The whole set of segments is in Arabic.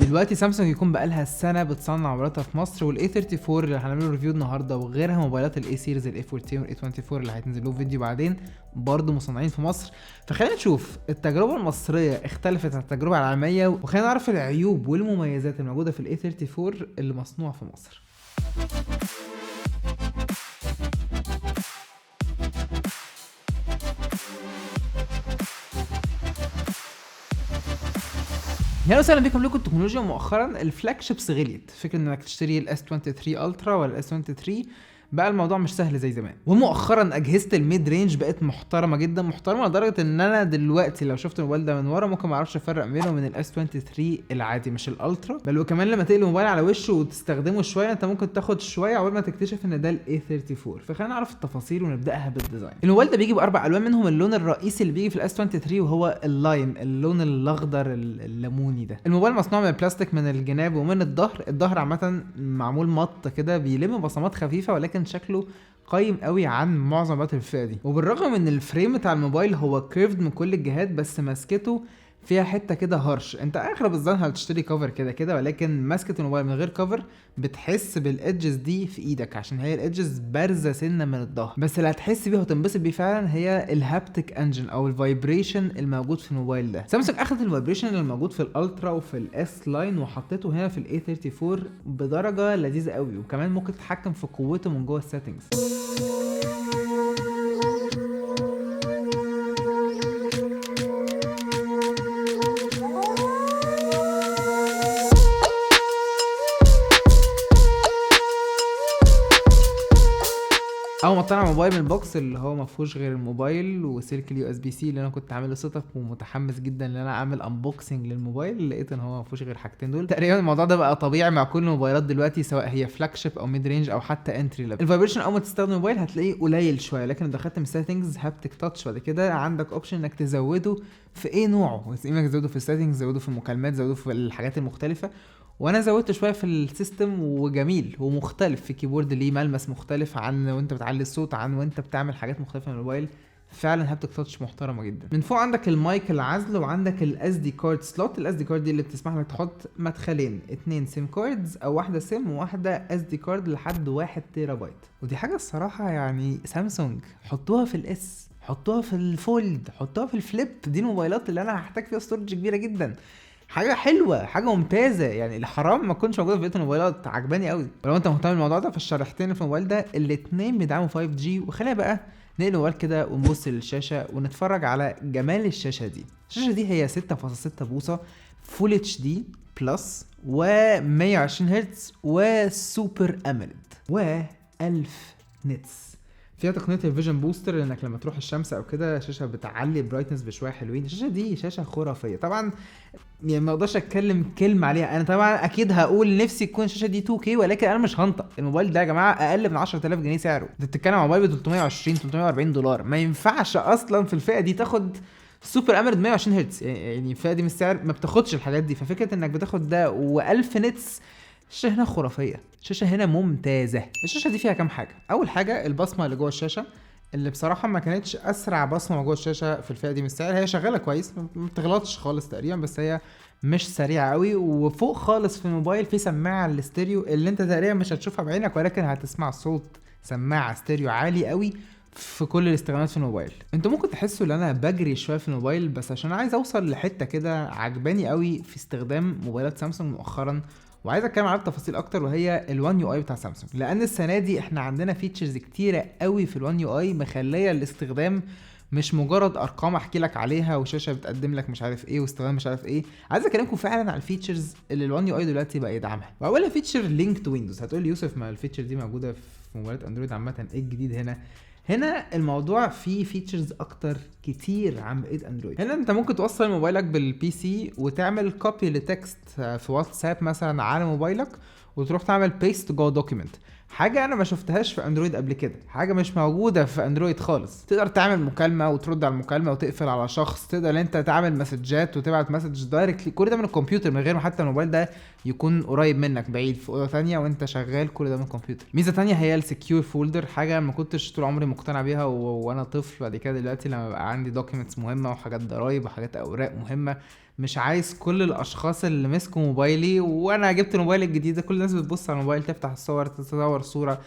دلوقتي سامسونج يكون بقالها سنه بتصنع موبايلاتها في مصر، والاي 34 اللي هنعمله ريفيو النهارده وغيرها موبايلات الاي سيريز الاي 14 والاي 24 اللي هينزل له فيديو بعدين برضه مصنعين في مصر. فخلينا نشوف التجربه المصريه اختلفت عن التجربه العالميه، وخلينا نعرف العيوب والمميزات الموجوده في الاي 34 اللي مصنوع في مصر. اهلا وسهلا بكم. لكم التكنولوجيا مؤخرا الفلاج شيبس غليت، فكره انك تشتري الاس 23 الترا ولا الاس 23 بقى الموضوع مش سهل زي زمان. ومؤخرا اجهزه الميد رينج بقت محترمه جدا، محترمه لدرجه ان انا دلوقتي لو شفت الموبايل ده من ورا ممكن ما اعرفش افرق بينه ومن الاس 23 العادي مش الالترا، بل وكمان لما تقلب الموبايل على وشه وتستخدمه شويه انت ممكن تاخد شويه عقبال ما تكتشف ان ده الاي 34. فخلينا نعرف التفاصيل ونبداها بالديزاين. الموبايل ده بيجي باربع الوان، منهم اللون الرئيسي اللي بيجي في الاس 23 وهو اللايم، اللون الاخضر الليموني ده. الموبايل مصنوع من البلاستيك من الجناب ومن الظهر عامه معمول مط كده بيلم بصمات خفيفه، ولكن شكله قايم قوي عن معظم موبايلات الفئه دي. وبالرغم من الفريم بتاع الموبايل هو كيرفد من كل الجهات، بس ماسكته فيها حته كده هارش. انت اغلب الظن هتشتري كفر كده ولكن ماسكه الموبايل من غير كفر بتحس بالادجز دي في ايدك عشان هي الادجز بارزه سنه من الظهر، بس اللي هتحس بيه وتنبسط بيه فعلا هي الهابتيك انجن او الفايبريشن الموجود في الموبايل ده. سامسونج اخذت الفايبريشن اللي موجود في الالترا وفي الاس لاين وحطيته هنا في الاي 34 بدرجه لذيذه قوي، وكمان ممكن تتحكم في قوته من جوه السيتنجز. اول ما طلع الموبايل من البوكس اللي هو ما فيهوش غير الموبايل وسلك اليو اس بي سي اللي انا كنت عامله سيت اب ومتحمس جدا ان انا اعمل انبوكسنج للموبايل، لقيت ان هو ما فيهوش غير حاجتين دول. تقريبا الموضوع ده بقى طبيعي مع كل الموبايلات دلوقتي سواء هي فلاج شيب او ميد رينج او حتى انتري ليفل. الفايبريشن اول ما تستخدم الموبايل هتلاقيه قليل شويه، لكن لو دخلت من سيتنجز هابتيك تاتش بعد كده عندك اوبشن انك تزوده في ايه نوعه، انك تزوده في السيتنجز، تزوده في المكالمات، تزوده في الحاجات المختلفه. وانا زودت شويه في السيستم وجميل ومختلف، في كيبورد ليه ملمس مختلف عن وانت بتعلي الصوت عن وانت بتعمل حاجات مختلفه من الموبايل. فعلا هابتك تاتش محترمه جدا. من فوق عندك المايك العزل وعندك الاس دي كارد سلوت. الاس دي كارد دي اللي بتسمح لك تحط مدخلين، 2 سيم كاردز او واحده سيم وواحده اس دي كارد لحد 1 تيرا بايت. ودي حاجه الصراحه يعني سامسونج حطوها في الاس، حطوها في الفولد، حطوها في الفليب. دي الموبايلات اللي انا هحتاج فيها ستورج كبيره جدا. حاجه حلوه، حاجه ممتازه، يعني الحرام ما تكونش موجوده في بقيه الموبايلات. عجباني قوي. ولو انت مهتم بالموضوع ده فالشريحتين في الموبايل ده الاثنين بيدعموا 5G. وخلينا بقى نقل الموبايل كده ونبص للشاشه ونتفرج على جمال الشاشه دي. الشاشه دي هي 6.6 بوصه فول اتش دي بلس و120 هرتز وسوبر اموليد و1000 نتس. فيها تقنيه الفيجن بوستر لانك لما تروح الشمس او كده الشاشه بتعلي برايتنس بشويه حلوين. الشاشه دي شاشه خرافيه طبعا، يعني ما اقدرش اتكلم كلمه عليها. انا طبعا اكيد هقول نفسي تكون الشاشه دي 2K، ولكن انا مش هنطق. الموبايل ده يا جماعه اقل من 10000 جنيه سعره. انت بتتكلم عن موبايل ب 320 340 دولار. ما ينفعش اصلا في الفئه دي تاخد سوبر اموليد 120 هرتز، يعني الفئه دي من السعر ما بتاخدش الحاجات دي. ففكره انك بتاخد ده و1000 نتس، الشاشه هنا خرافيه، الشاشه هنا ممتازه. الشاشه دي فيها كام حاجه. اول حاجه البصمه اللي جوه الشاشه، اللي بصراحه ما كانتش اسرع بصمه جوه الشاشه في الفئه دي من السعر. هي شغاله كويس، ما بتغلطش خالص تقريبا، بس هي مش سريعه قوي. وفوق خالص في الموبايل في سماعه الاستيريو اللي انت تقريبا مش هتشوفها بعينك، ولكن هتسمع صوت سماعه استيريو عالي قوي في كل الاستخدامات في الموبايل. انتوا ممكن تحسوا ان انا بجري شويه في الموبايل، بس عشان عايز اوصل لحته كده عجباني قوي في استخدام موبايلات سامسونج مؤخرا، وعايز اتكلم على التفاصيل اكتر، وهي الوان يو اي بتاع سامسونج. لان السنه دي احنا عندنا فيتشرز كتيره قوي في الوان يو اي مخليه الاستخدام مش مجرد ارقام احكي لك عليها وشاشه بتقدم لك مش عارف ايه واستخدام مش عارف ايه. عايز اكلمكم فعلا على الفيتشرز اللي الوان يو اي دلوقتي بقى يدعمها. واولها فيتشر لينك تو ويندوز. هتقول لي يوسف ما الفيتشر دي موجوده في موبايلات اندرويد عامه، ايه الجديد هنا؟ هنا الموضوع فيه فيتشرز اكتر كتير عن بقيه اندرويد. هنا انت ممكن توصل موبايلك بالبي سي وتعمل كوبي لتكست في واتساب مثلا على موبايلك وتروح تعمل بيست جوه دوكيمنت. حاجه انا ما شفتهاش في اندرويد قبل كده، حاجه مش موجوده في اندرويد خالص. تقدر تعمل مكالمه وترد على المكالمه وتقفل على شخص، تقدر انت تعمل مسجات وتبعت مسج دايركتلي، كل ده من الكمبيوتر من غير ما حتى الموبايل ده يكون قريب منك، بعيد في اوضه ثانيه وانت شغال، كل ده من الكمبيوتر. ميزه ثانيه هي السكيور فولدر، حاجه ما كنتش طول عمري مقتنع بيها وانا طفل. بعد كده دلوقتي لما بقى عندي دوكيومنتس مهمه وحاجات ضرايب وحاجات اوراق مهمه مش عايز كل الاشخاص اللي مسكوا موبايلي وانا جبت الموبايل الجديد ده كل الناس بتبص على الموبايل تفتح الصور تتصور صورة.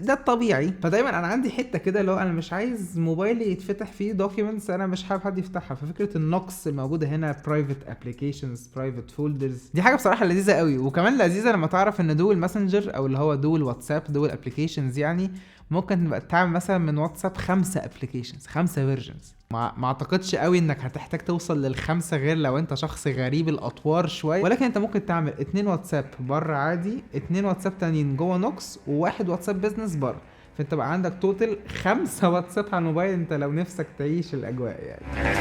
ده الطبيعي. فدايما انا عندي حته كده اللي هو انا مش عايز موبايلي يتفتح فيه دوكيومنتس انا مش حابب حد يفتحها. ففكره النوكس الموجوده هنا برايفت ابلكيشنز برايفت فولدرز دي حاجه بصراحه لذيذه قوي. وكمان لذيذه لما تعرف ان دول ماسنجر او اللي هو دول واتساب دول ابلكيشنز يعني ممكن تبقى تعمل مثلا من واتساب 5 ابلكيشنز 5 فيرجنز. ما اعتقدش قوي انك هتحتاج توصل للخمسه غير لو انت شخص غريب الاطوار شويه. ولكن انت ممكن تعمل 2 واتساب بره عادي، 2 واتساب تانيين جوه نوكس، وواحد واتساب بيزنس بره. فانت بقى عندك توتال 5 واتساب على الموبايل انت لو نفسك تعيش الاجواء يعني.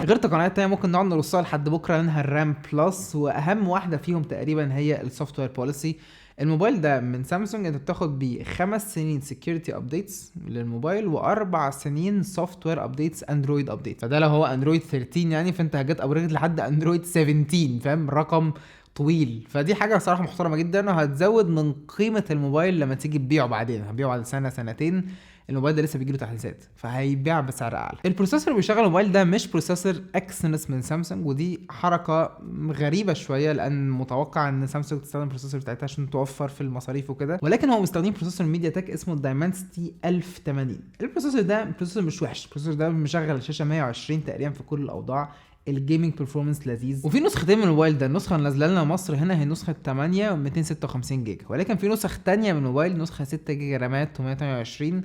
غير تقنيات تانية ممكن نقعد نرصها لحد بكره منها الرام بلس، واهم واحده فيهم تقريبا هي السوفت وير بوليسي. الموبايل ده من سامسونج انت بتاخد بيه 5 سنين سكيورتي ابديتس للموبايل و4 سنين سوفت وير ابديتس اندرويد ابديت. فده لو هو اندرويد 13 يعني فانت هجت ابجريد لحد اندرويد 17 فاهم رقم طويل. فدي حاجه صراحه محترمه جدا وهتزود من قيمه الموبايل لما تيجي تبيعه بعدين. هتبيعه بعد سنه سنتين الموبايل ده لسه بيجيله تحديثات فهيبيع بسعر اعلى. البروسيسور اللي بيشغل الموبايل ده مش بروسيسور اكسينوس من سامسونج، ودي حركه غريبه شويه لان متوقع ان سامسونج تستخدم البروسيسور بتاعتها عشان توفر في المصاريف وكده. ولكن هو مستخدمين بروسيسور ميديا تك اسمه دايمنسيتي 1080. البروسيسور ده بروسيسور مش وحش، البروسيسور ده مشغل الشاشه 120 تقريبا في كل الاوضاع. الجيمنج برفورمانس لذيذ. وفي نسختين من الموبايل ده. النسخه اللي نازله لنا مصر هنا هي نسخه 8 و 256 جيجا، ولكن في نسخ تانية من الموبايل نسخه 6 جيجا رامات و128.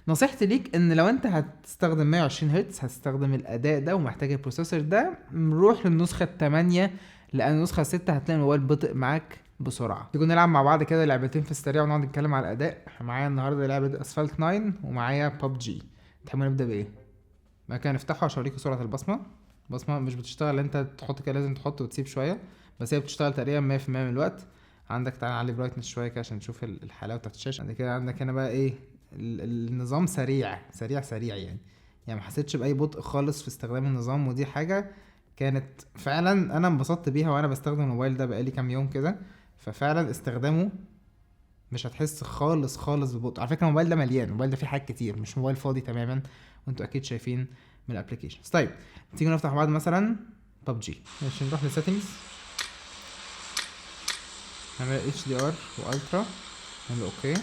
نصيحتي ليك ان لو انت هتستخدم 120 هرتز هتستخدم الاداء ده ومحتاج البروسيسور ده روح للنسخه 8 لان النسخه 6 هتلاقي الموبايل بطئ معاك بسرعه. تيجي نلعب مع بعض كده لعبتين في السريع ونقعد نتكلم على الاداء. معايا النهارده لعبه اسفلت 9 ومعايا ببجي. تحبوا نبدا بايه؟ ما كان نفتحه عشان اوريكم سرعه البصمه. البصمه مش بتشتغل انت تحط كده لازم تحط وتسيب شويه، بس هي بتشتغل تقريبا 100% من الوقت. عندك تعالى نعلي برايتنس شويه كده عشان نشوف الحلاوه بتاعت الشاشه. بعد كده عندك هنا بقى ايه النظام سريع يعني ما حسيتش باي بطء خالص في استخدام النظام، ودي حاجه كانت فعلا انا انبسطت بيها وانا بستخدم الموبايل ده بقالي كام يوم كده. ففعلا استخدامه مش هتحس خالص ببطء. على فكره الموبايل ده مليان، الموبايل ده فيه حاجات كتير مش موبايل فاضي تماما وانتوا اكيد شايفين من الابلكيشنز. طيب تيجي نفتح مع بعض مثلا ببجي. ماشي نروح للسيتنجز نعمل HDR والترا نعمل اوكي.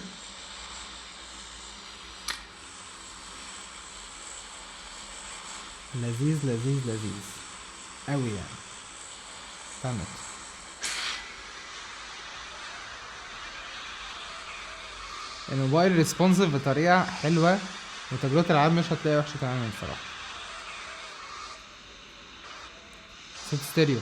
لذيذ قوي يعني. تمام. الموبايل ريسبونسيف بطريقه حلوه وتجربه الالعاب مش هتلاقي وحشه تماما الصراحه. صوت ستيريو.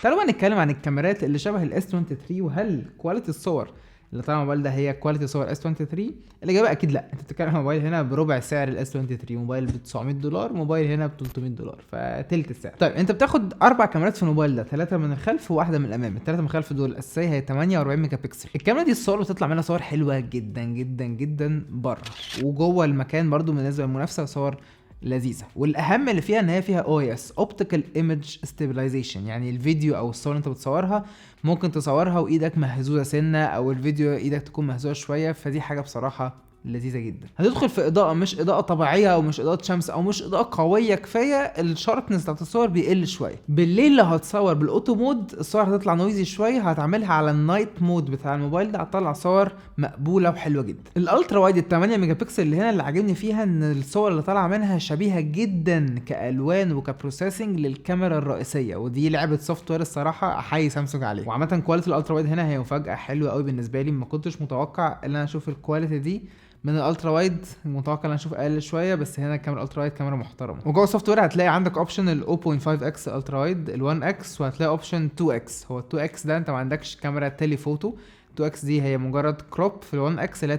تعالوا بقى نتكلم عن الكاميرات اللي شبه الاس 23 وهل كواليتي الصور اللي طالعه الموبايل ده هي كواليتي صور اس 23؟ الاجابه اكيد لا. انت بتتكلم عن موبايل هنا بربع سعر الاس 23، موبايل ب $900، موبايل هنا ب $300 فتلت السعر. طيب انت بتاخد 4 كاميرات في الموبايل ده، 3 من الخلف وواحده من الامام. ال3 من الخلف دول الاساسيه هي 48 ميجا بكسل. الكاميرا دي الصور بتطلع منها صور حلوه جدا بره وجوه المكان برضو بالنسبه للمنافسه صور لذيذه. والاهم اللي فيها ان هي فيها OIS Optical Image Stabilization، يعني الفيديو او الصور انت بتصورها ممكن تصورها وايدك مهزوزه سنه او الفيديو ايدك تكون مهزوزه شويه. فدي حاجه بصراحه لذيذه جدا. هتدخل في اضاءه مش اضاءه طبيعيه او مش اضاءه شمس او مش اضاءه قويه كفايه، الشاربنس بتاعت الصور بيقل شويه. بالليل لو هتصور بالاوتو مود الصور هتطلع نويزي شويه، هتعملها على النايت مود بتاع الموبايل ده هتطلع صور مقبوله وحلوه جدا. الالترا وايد ال 8 ميجا بكسل اللي هنا اللي عاجبني فيها ان الصور اللي طالعه منها شبيهه جدا كالوان وكبروسيسنج للكاميرا الرئيسيه، ودي لعبه سوفت وير الصراحه احيي سامسونج عليه. وعامه كواليتي الالترا وايد هنا هي مفاجاه حلوه قوي بالنسبه لي. ما كنتش متوقع ان انا اشوف الكواليتي دي من الالترا وايد، متوقع ان اشوف اقل شويه، بس هنا الكاميرا الالترا وايد كاميرا محترمه. وجوه السوفت وير هتلاقي عندك اوبشن ال 0.5x الترا وايد، ال 1x، وهتلاقي اوبشن 2x. هو ال 2x ده انت ما عندكش كاميرا تيلي فوتو، 2x دي هي مجرد كروب في ال 1x اللي هي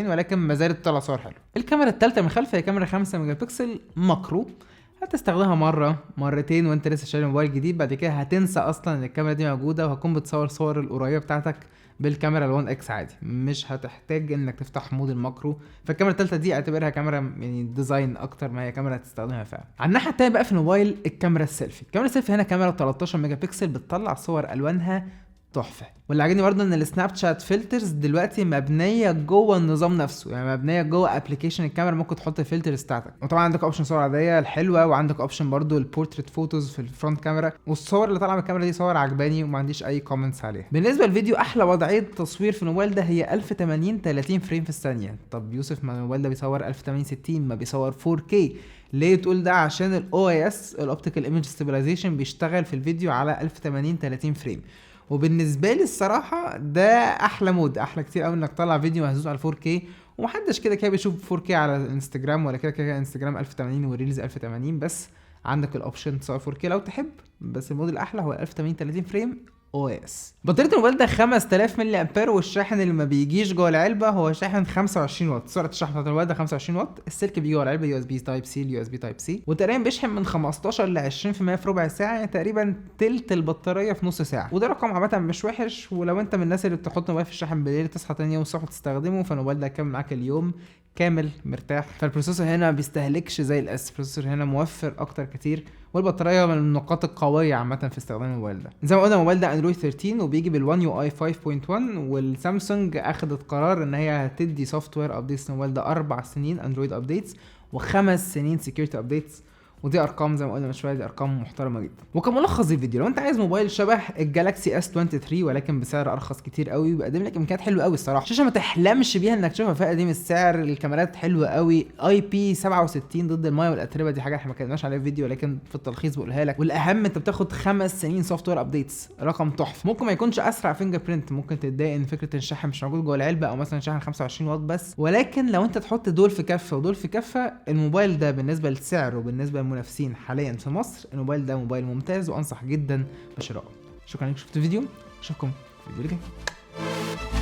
48، ولكن ما زالت بتطلع صور حلوه. الكاميرا الثالثه من خلف هي كاميرا 5 ميجا بكسل ماكرو، هتستخدمها مره مرتين وانت لسه شاري موبايل جديد، بعد كده هتنسى اصلا ان الكاميرا دي موجوده وهتكون بتصور صور القريبه بتاعتك بالكاميرا ال 1x عادي، مش هتحتاج انك تفتح مود الماكرو. فالكاميرا الثالثه دي اعتبرها كاميرا يعني ديزاين اكتر ما هي كاميرا هتستخدمها فعلا. على الناحيه الثانيه بقى في الموبايل الكاميرا السيلفي. الكاميرا السيلفي هنا كاميرا 13 ميجا بكسل بتطلع صور الوانها تحفه. واللي عاجبني برضه ان السناب شات فلترز دلوقتي مبنيه جوه النظام نفسه، يعني مبنيه جوه ابلكيشن الكاميرا، ممكن تحط الفلترز بتاعتك. وطبعا عندك اوبشن صور عاديه الحلوه، وعندك اوبشن برضه البورتريت فوتوز في الفرونت كاميرا، والصور اللي طالعه من الكاميرا دي صور عجباني وما عنديش اي كومنتس عليها. بالنسبه للفيديو، احلى وضعيه تصوير في الموبايل ده هي 1080 30 فريم في الثانيه. طب يوسف، ما الموبايل ده بيصور 1080 60 ما بيصور 4K ليه؟ تقول ده عشان الاو اي اس الاوبتيكال ايمج ستابلايزيشن بيشتغل في الفيديو على 1080 30 فريم. وبالنسبه لي الصراحه ده احلى مود، احلى كتير قوي انك تطلع فيديو مهزوز على 4K. ومحدش كده كده بيشوف 4K على الانستجرام، ولا كده انستجرام 1080 والريلز 1080 بس. عندك الاوبشن تصور 4K لو تحب، بس المود الاحلى هو 1080 30 فريم او اس. بطاريه الموبايل ده 5000 ملي امبير، والشاحن اللي ما بيجيش جوه العلبه هو شاحن 25 واط. سرعه الشحن بتاعت الموبايل ده 25 واط. السلك بيجي جوه العلبه يو اس بي تايب سي ليو اس بي تايب سي، وتقريبا بيشحن من 15 ل 20% في ربع ساعه، يعني تقريبا تلت البطاريه في نص ساعه. وده رقم عامه مش وحش، ولو انت من الناس اللي بتحط موبايل في الشحن بالليل تصحى تاني يوم الصبح تستخدمه، فالموبايل ده هيكمل معاك اليوم كامل مرتاح. فالبروسيسور هنا ما بيستهلكش زي الاس، البروسيسور هنا موفر اكتر كتير، والبطاريه من النقاط القويه عامه في استخدام الموبايل ده. زي ما قلنا الموبايل ده اندرويد 13 وبيجي بالوان يو اي 5.1، والسامسونج اخدت قرار ان هي هتدي سوفت وير ابديتس للموبايل ده 4 سنين اندرويد ابديتس و5 سنين سكيورتي ابديتس. ودي ارقام زي ما قلنا من شويه، دي ارقام محترمه جدا. وكملخص الفيديو، لو انت عايز موبايل شبه الجالاكسي اس 23 ولكن بسعر ارخص كتير قوي، بيقدم لك امكانيات حلوه قوي الصراحه. شاشه ما تحلمش بيها انك تشوفها فئه دي من السعر، الكاميرات حلوه قوي، اي بي 67 ضد المايه والاتربه، دي حاجه احنا ما اتكلمناش عليها في فيديو لكن في التلخيص بقولها لك. والاهم انت بتاخد 5 سنين سوفت وير ابديتس، رقم تحفه. ممكن ما يكونش اسرع فينجر برينت، ممكن تتضايق ان فكره الشحن مش موجود جوه العلبه، او مثلا شحن 25 واط بس، ولكن لو انت تحط دول في كفه ودول في كفه، الموبايل ده بالنسبه للسعر وبالنسبه للمنافسين حاليا في مصر، الموبايل ده موبايل ممتاز وانصح جدا بشرائه. شكرا انك شفت الفيديو، اشوفكم في الفيديو الجاي.